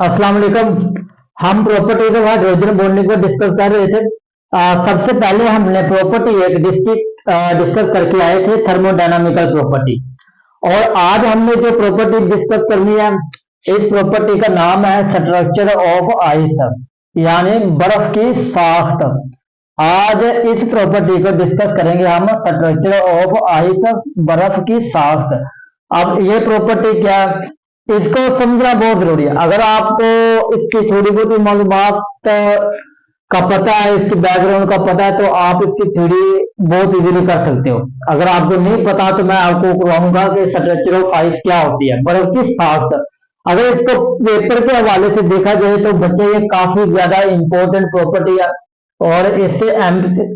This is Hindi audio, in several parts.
अस्सलाम वालेकुम। हम प्रॉपर्टी के बाद हाइड्रोजन बॉन्डिंग को डिस्कस कर रहे थे। सबसे पहले हमने प्रॉपर्टी एक डिस्कस करके आए थे, थर्मोडायनामिकल प्रॉपर्टी। और आज हमने जो प्रॉपर्टी डिस्कस करनी है, इस प्रॉपर्टी का नाम है स्ट्रक्चर ऑफ आइस, यानी बर्फ की साख्त। आज इस प्रॉपर्टी को डिस्कस करेंगे हम, स्ट्रक्चर ऑफ आइस, बर्फ की साख्त। अब ये प्रॉपर्टी क्या है, इसको समझना बहुत जरूरी है। अगर आपको इसकी थोड़ी बहुत ही मालूमात का पता है, इसकी बैकग्राउंड का पता है, तो आप इसकी थ्योरी बहुत इजीली कर सकते हो। अगर आपको नहीं पता तो मैं आपको करवाऊंगा कि स्ट्रक्चर ऑफ आइस क्या होती है, बर्फ की साख्त। अगर इसको पेपर के हवाले से देखा जाए तो बच्चे ये काफी ज्यादा इंपॉर्टेंट प्रॉपर्टी है, और इससे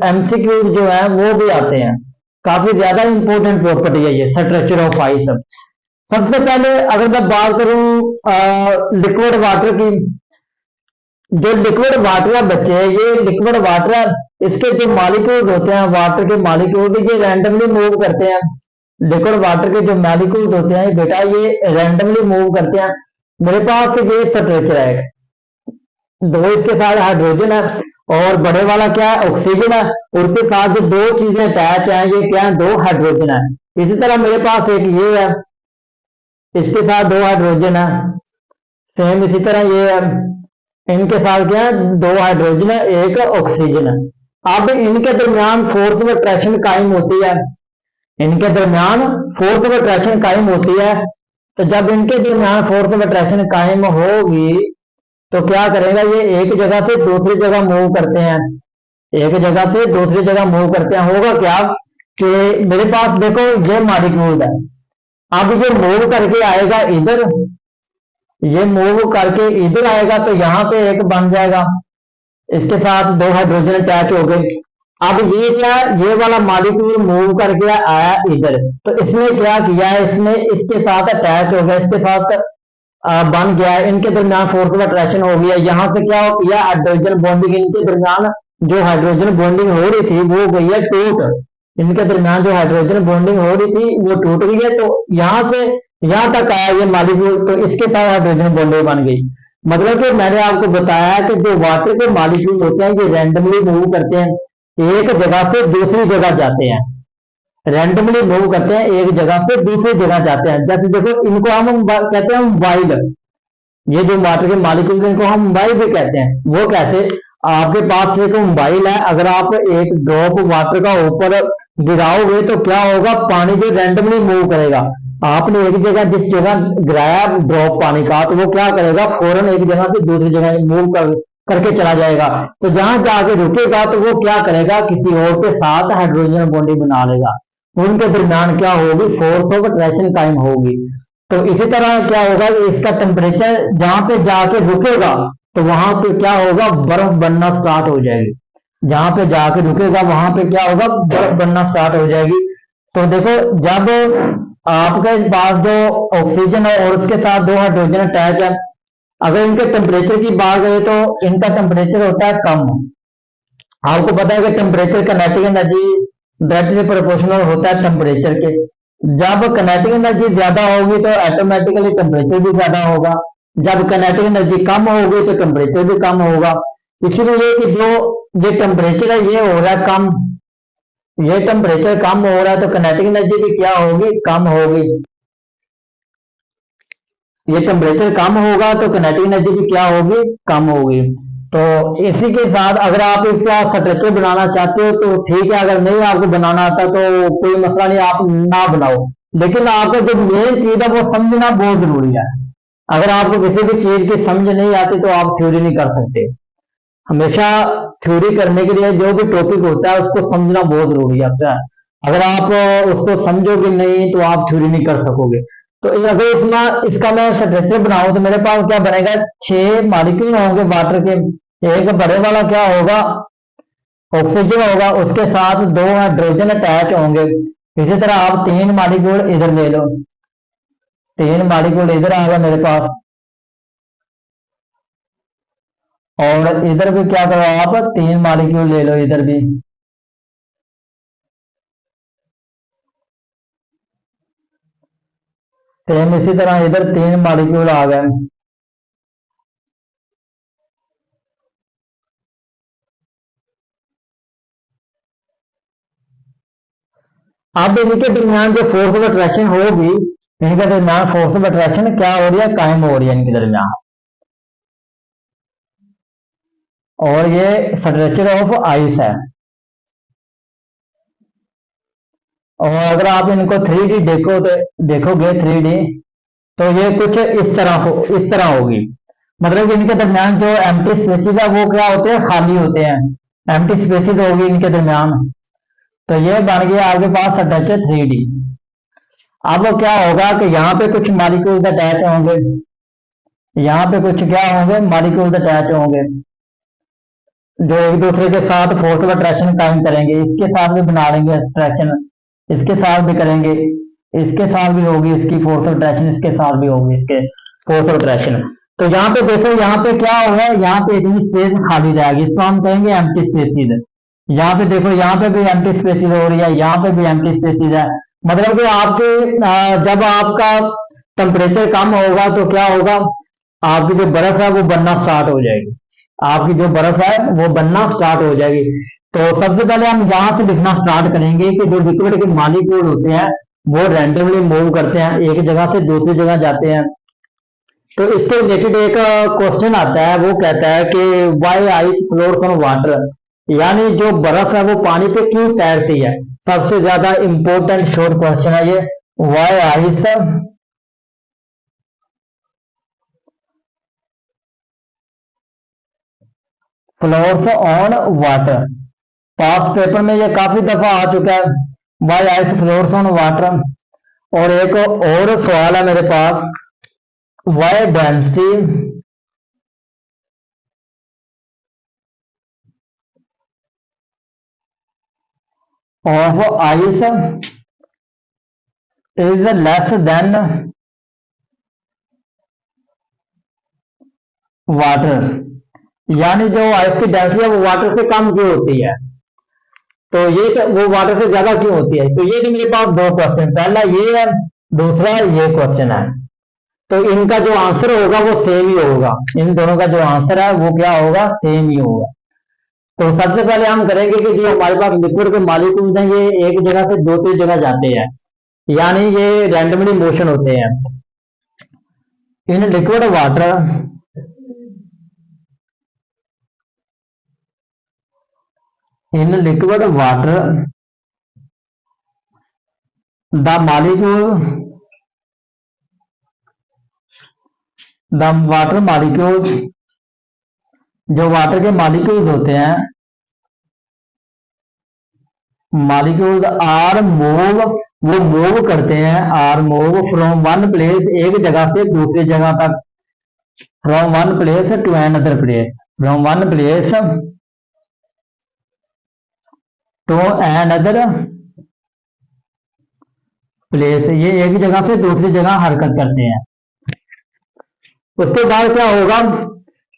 एमसीक्यू जो है वो भी आते हैं। काफी ज्यादा इंपॉर्टेंट प्रॉपर्टी है ये स्ट्रक्चर ऑफ आइस। सबसे पहले अगर मैं बात करूं लिक्विड वाटर की, जो लिक्विड वाटर है बच्चे, ये लिक्विड वाटर है, इसके जो मॉलिक्यूल्स होते हैं, वाटर के मॉलिक्यूल, ये रैंडमली मूव करते हैं। लिक्विड वाटर के जो मॉलिक्यूल्स होते हैं बेटा, ये रैंडमली मूव करते हैं। मेरे पास ये स्ट्रक्चर है, दो इसके साथ हाइड्रोजन है, और बड़े वाला क्या है, ऑक्सीजन है, और उसके साथ जो दो चीजें अटैच हैं, ये क्या है, दो हाइड्रोजन है। इसी तरह मेरे पास एक ये है, इसके साथ दो हाइड्रोजन है, सेम इसी तरह ये है, इनके साथ क्या है, दो हाइड्रोजन है, एक ऑक्सीजन है। अब इनके दरमियान फोर्स ऑफ अट्रैक्शन कायम होती है, इनके दरमियान फोर्स ऑफ अट्रैक्शन कायम होती है। तो जब इनके दरमियान फोर्स ऑफ अट्रैक्शन कायम होगी तो क्या करेगा, ये एक जगह से दूसरी जगह मूव करते हैं, एक जगह से दूसरी जगह मूव करते हैं। होगा क्या कि मेरे पास देखो ये मॉलिक्यूल है, अब ये मूव करके आएगा इधर, ये मूव करके इधर आएगा तो यहां पे एक बन जाएगा, इसके साथ दो हाइड्रोजन अटैच हो गए। अब ये क्या, ये वाला मॉलिक्यूल मूव करके आया इधर, तो इसने क्या किया, इसने इसके साथ अटैच हो गया, इसके साथ बन गया, इनके दरमियान फोर्स ऑफ अट्रैक्शन हो गया। यहां से क्या हो गया, हाइड्रोजन बॉन्डिंग, इनके दरमियान जो हाइड्रोजन बॉन्डिंग हो रही थी वो गई है टूट, इनके दरमियान जो हाइड्रोजन बॉन्डिंग हो रही थी वो टूट गई है। तो यहां से यहां तक आया ये मॉलिक्यूल, तो इसके साथ हाइड्रोजन बॉन्डिंग बन गई। मतलब कि मैंने आपको बताया कि जो वाटर के मॉलिक्यूल होते हैं ये रैंडमली मूव करते हैं, एक जगह से दूसरी जगह जाते हैं, रैंडमली मूव करते हैं, एक जगह से दूसरी जगह जाते हैं। जैसे देखो, इनको हम कहते हैं मोबाइल, ये जो वाटर के मॉलिक्यूल इनको हम मोबाइल भी कहते हैं। वो कैसे, आपके पास एक मोबाइल है, अगर आप एक ड्रॉप वाटर का ऊपर गिराओगे तो क्या होगा, पानी जो रैंडमली मूव करेगा। आपने एक जगह जिस जगह गिराया ड्रॉप पानी का, तो वो क्या करेगा, फौरन एक जगह से दूसरी जगह मूव करके चला जाएगा। तो जहां जाके रुकेगा तो वो क्या करेगा, किसी और के साथ हाइड्रोजन बॉन्डिंग बना लेगा, उनके दरमियान क्या होगी, फोर्स ऑफ अट्रैक्शन कायम होगी। तो इसी तरह क्या होगा, इसका टेम्परेचर जहां पे जाके रुकेगा तो वहां पे क्या होगा, बर्फ बनना स्टार्ट हो जाएगी। जहां पे जाके रुकेगा वहां पे क्या होगा, बर्फ बनना स्टार्ट हो जाएगी। तो देखो, जब आपके पास जो ऑक्सीजन है और उसके साथ दो हाइड्रोजन अटैच है, अगर इनके टेम्परेचर की बात करें तो इनका टेम्परेचर होता है कम। आपको पता है कि temperature kinetic energy directly proportional होता है टेम्परेचर के। जब काइनेटिक एनर्जी ज्यादा होगी तो ऑटोमेटिकली टेम्परेचर भी ज्यादा होगा, जब काइनेटिक एनर्जी कम होगी तो टेम्परेचर भी कम होगा। इसलिए कि जो ये टेम्परेचर है ये हो रहा है कम, ये टेम्परेचर कम हो रहा है तो काइनेटिक एनर्जी भी क्या होगी, कम होगी। ये टेम्परेचर कम होगा तो काइनेटिक एनर्जी भी क्या होगी, कम होगी। तो इसी के साथ अगर आप इसका स्ट्रक्चर बनाना चाहते हो तो ठीक है, अगर नहीं आपको बनाना आता तो कोई मसला नहीं, आप ना बनाओ। लेकिन आपको जो मेन चीज है वो समझना बहुत जरूरी है। अगर आपको किसी भी चीज की समझ नहीं आती तो आप थ्योरी नहीं कर सकते। हमेशा थ्योरी करने के लिए जो भी टॉपिक होता है उसको समझना बहुत जरूरी होता है। अगर आप उसको समझोगे नहीं तो आप थ्योरी नहीं कर सकोगे। तो अगर इसमें इसका मैं स्ट्रक्चर बनाऊं तो मेरे पास क्या बनेगा, 6 मॉलिक्यूल होंगे वाटर के। एक बड़े वाला क्या होगा, ऑक्सीजन होगा, उसके साथ दो हाइड्रोजन अटैच होंगे। इसी तरह आप 3 मॉलिक्यूल इधर ले लो, 3 मॉलिक्यूल इधर आएगा मेरे पास, और इधर भी क्या करो, आप 3 मॉलिक्यूल ले लो इधर भी। सेम इसी तरह इधर 3 मॉलिक्यूल आ गए। अब इनके दरमियान जो फोर्स ऑफ अट्रैक्शन होगी, इनके दरमियान फोर्स ऑफ अट्रैक्शन क्या हो रही है, कायम हो रही है इनके दरमियान। और ये स्ट्रक्चर ऑफ आइस है। और अगर आप इनको 3D देखोगे 3D, तो ये कुछ इस तरह होगी। मतलब कि इनके दरमियान जो एम्प्टी स्पेसिस है वो क्या होते हैं, खाली होते हैं, एम्प्टी स्पेसिस होगी इनके दरमियान। तो ये बन गया आपके पास स्ट्रक्चर 3D। अब क्या होगा कि यहाँ पे कुछ मॉलिक्यूल्स अटैच होंगे, यहाँ पे कुछ क्या होंगे, मॉलिक्यूल्स अटैच होंगे, जो एक दूसरे के साथ फोर्स ऑफ अट्रैक्शन कायम करेंगे। इसके साथ भी बना लेंगे अट्रैक्शन, इसके साथ भी करेंगे, इसके साथ भी होगी इसकी फोर्स ऑफ अट्रैक्शन, इसके साथ भी होगी इसके फोर्स ऑफ अट्रैक्शन। तो यहाँ पे देखो, यहाँ पे क्या होगा, यहाँ पे इतनी स्पेस खाली रहेगी, इसको हम कहेंगे एम्प्टी स्पेसिस। यहाँ पे देखो, यहाँ पे भी एम्प्टी स्पेसिस हो रही है, यहाँ पे भी एम्प्टी स्पेसिस है। मतलब कि आपके जब आपका टेम्परेचर कम होगा तो क्या होगा, आपकी जो बर्फ है वो बनना स्टार्ट हो जाएगी, आपकी जो बर्फ है वो बनना स्टार्ट हो जाएगी। तो सबसे पहले हम यहां से लिखना स्टार्ट करेंगे कि जो लिक्विड के मॉलिक्यूल होते हैं वो रैंडमली मूव करते हैं, एक जगह से दूसरी जगह जाते हैं। तो इसके रिलेटेड एक क्वेश्चन आता है, वो कहता है कि why ice floats on water, यानी जो बर्फ है वो पानी पे क्यों तैरती है। सबसे ज्यादा इंपॉर्टेंट शॉर्ट क्वेश्चन है ये, why ice floats on water. Past paper में ये काफी दफा आ चुका है, why ice floats on water. और एक और सवाल है मेरे पास, why density of ice is less than water, यानी जो आइस की डेंसिटी है वो वाटर से कम क्यों होती है, तो ये वो वाटर से ज्यादा क्यों होती है। तो ये भी मेरे पास दो क्वेश्चन, पहला ये है, दूसरा ये क्वेश्चन है। तो इनका जो आंसर होगा वो सेम ही होगा, इन दोनों का जो आंसर है वो क्या होगा, सेम ही होगा। तो सबसे पहले हम करेंगे कि जो हमारे पास लिक्विड के मॉलिक्यूल्स हैं ये एक जगह से दूसरी जगह जाते हैं, यानी ये रैंडमली मोशन होते हैं। In liquid water, in liquid water the molecule, the water molecules, जो वाटर के मॉलिक्यूल्स होते हैं, मॉलिक्यूल्स आर मूव, वो मूव करते हैं, are move from one place, एक जगह से दूसरी जगह तक, from one place to another place, from one place to another place, ये एक जगह से दूसरी जगह हरकत करते हैं। उसके बाद क्या होगा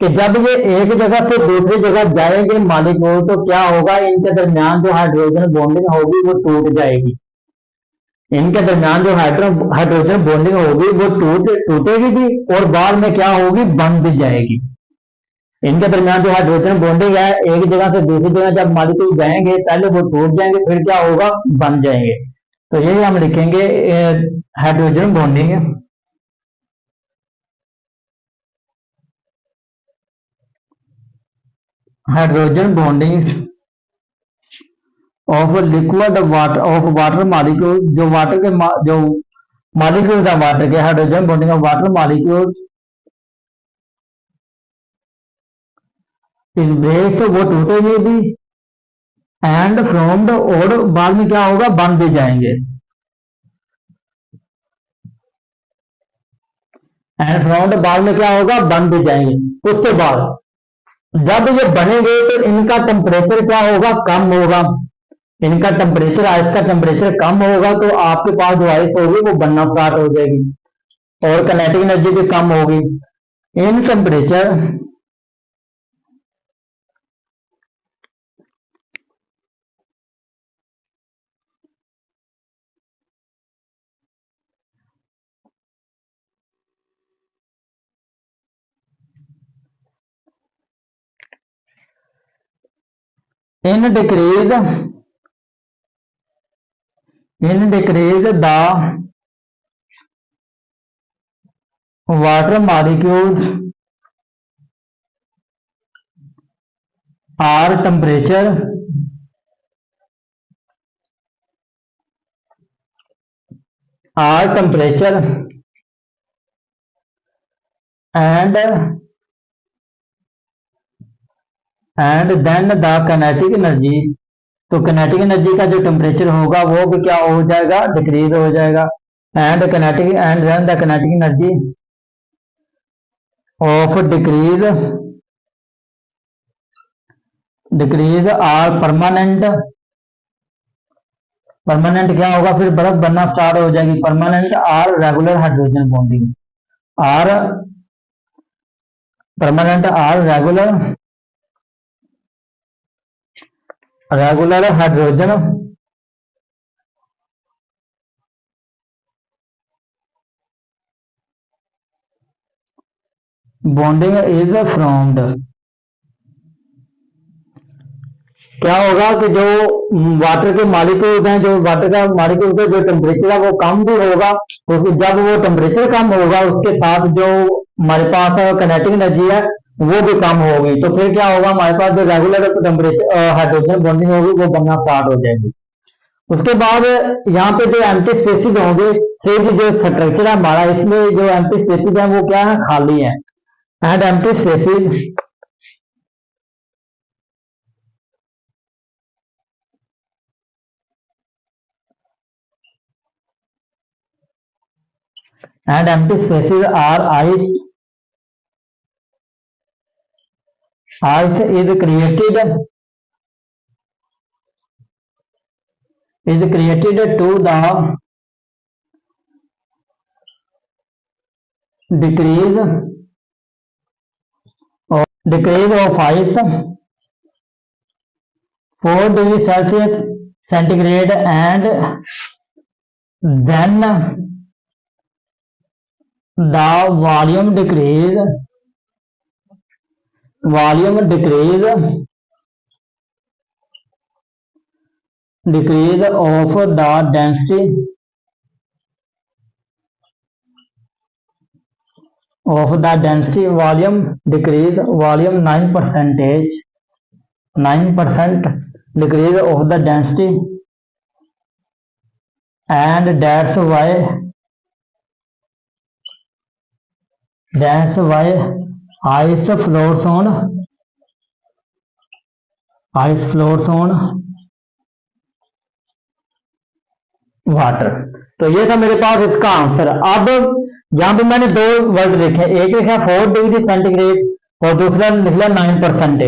कि जब ये एक जगह से दूसरी जगह जाएंगे मॉलिक्यूल, तो क्या होगा, इनके दरमियान जो हाइड्रोजन बॉन्डिंग होगी वो टूट जाएगी, इनके दरमियान जो हाइड्रोजन बॉन्डिंग होगी वो टूटेगी भी, और बाद में क्या होगी, बन भी जाएगी। इनके दरमियान जो हाइड्रोजन बॉन्डिंग है, एक जगह से दूसरी जगह जब मॉलिक्यूल जाएंगे पहले वो टूट जाएंगे, फिर क्या होगा, बन जाएंगे। तो यही हम लिखेंगे hydrogen bonding hydrogen bonding of liquid water, of water molecule, जो वाटर के जो मॉलिक्यूल्स है वाटर के, hydrogen bonding of water molecules इस ब्रेक से वो टूटेगी भी, एंड फ्रॉम्ड, और बाद में क्या होगा, बन भी जाएंगे, एंड फ्रॉम्ड बाद में क्या होगा, बन भी जाएंगे। उसके बाद जब ये बनेंगे तो इनका टेम्परेचर क्या होगा, कम होगा, इनका टेम्परेचर, आइस का टेम्परेचर कम होगा, तो आपके पास जो आइस होगी वो बनना स्टार्ट हो जाएगी, और काइनेटिक एनर्जी भी कम होगी। In temperature, in decrease in decrease the water molecules are temperature and then the kinetic energy। तो kinetic energy का जो टेम्परेचर होगा वो भी क्या हो जाएगा, डिक्रीज हो जाएगा। And then the kinetic energy of decrease are permanent। Permanent क्या होगा, फिर बर्फ बनना स्टार्ट हो जाएगी। Permanent or regular hydrogen bonding, or permanent or regular hydrogen bonding is formed. क्या होगा कि जो वाटर के मॉलिक्यूल्स हैं, जो वाटर का मॉलिक्यूल का जो टेम्परेचर है वो कम भी होगा। उसको जब वो टेम्परेचर कम होगा उसके साथ जो हमारे पास किनेटिक एनर्जी है वो भी कम होगी। तो फिर क्या होगा, हमारे पास जो रेगुलर टेम्परेचर हाइड्रोजन बॉन्डिंग होगी वो बनना स्टार्ट हो जाएगी। उसके बाद यहाँ पे जो एम्प्टी स्पेसिस होंगे, फिर जो स्ट्रक्चर है हमारा, इसमें जो एम्प्टी स्पेसिस है वो क्या है, खाली है। And empty spaces are ice is created to the decrease of ice 4 degrees Celsius centigrade, and then the volume decrease of the density volume decrease 9% decrease of the density, and that's why ice floats on water. तो ये था मेरे पास इसका आंसर। अब यहाँ पे मैंने दो वर्ड लिखे, एक लिखा 4 डिग्री सेंटीग्रेड और दूसरा लिखा 9%।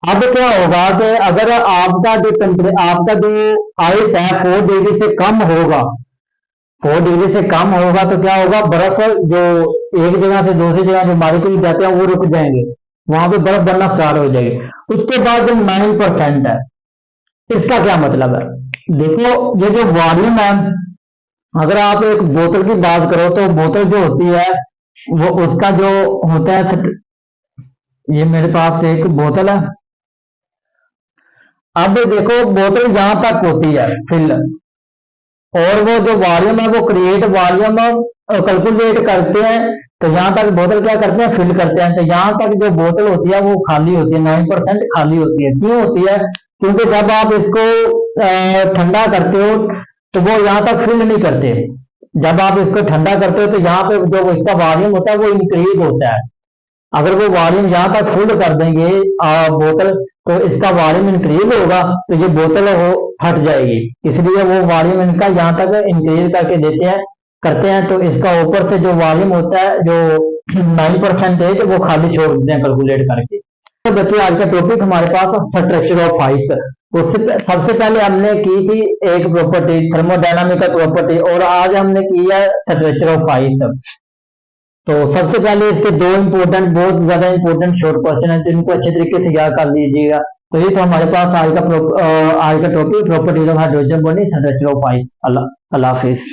अब क्या होगा कि अगर आपका जो आइस है 4 डिग्री से कम होगा, 4 डिग्री से कम होगा तो क्या होगा, बर्फ जो एक जगह से दूसरी जगह जो मॉलिक्यूल जाते हैं वो रुक जाएंगे, वहां पे बर्फ बनना स्टार्ट हो जाएगी। उसके बाद जो 9% है, इसका क्या मतलब है, देखो ये जो वॉल्यूम है, अगर आप एक बोतल की बात करो तो बोतल जो होती है वो उसका जो होता है, ये मेरे पास एक बोतल है। अब देखो बोतल यहां तक होती है फिल, और वो जो वॉल्यूम है वो क्रिएट वॉल्यूम कैलकुलेट करते हैं, तो यहां तक बोतल क्या करते हैं, फिल करते हैं। तो यहां तक जो बोतल होती है वो खाली होती है, 9% खाली होती है। क्यों होती है, क्योंकि जब आप इसको ठंडा करते हो तो वो यहाँ तक फिल नहीं करते। जब आप इसको ठंडा करते हो तो यहाँ पे जो इसका वॉल्यूम होता है वो इंक्रीज होता है। अगर वो वॉल्यूम यहाँ तक फुल कर देंगे बोतल, तो इसका वॉल्यूम इंक्रीज होगा तो ये बोतल वो फट जाएगी। इसलिए वो वॉल्यूम इनका यहाँ तक इंक्रीज करके करते हैं। तो इसका ऊपर से जो वॉल्यूम होता है जो 9% वो खाली छोड़ देते हैं कैलकुलेट करके। तो बच्चे आज का टॉपिक हमारे पास स्ट्रक्चर ऑफ आइस। उससे सबसे पहले हमने की थी एक प्रॉपर्टी थर्मोडायनामिकल प्रॉपर्टी, और आज हमने की है स्ट्रक्चर ऑफ आइस। तो सबसे पहले इसके दो बहुत ज्यादा इंपॉर्टेंट शॉर्ट क्वेश्चन है, जिनको अच्छे तरीके से याद कर लीजिएगा। तो ये तो हमारे पास आज का topic properties of hydrogen bonding structure of ice. Allah Hafiz.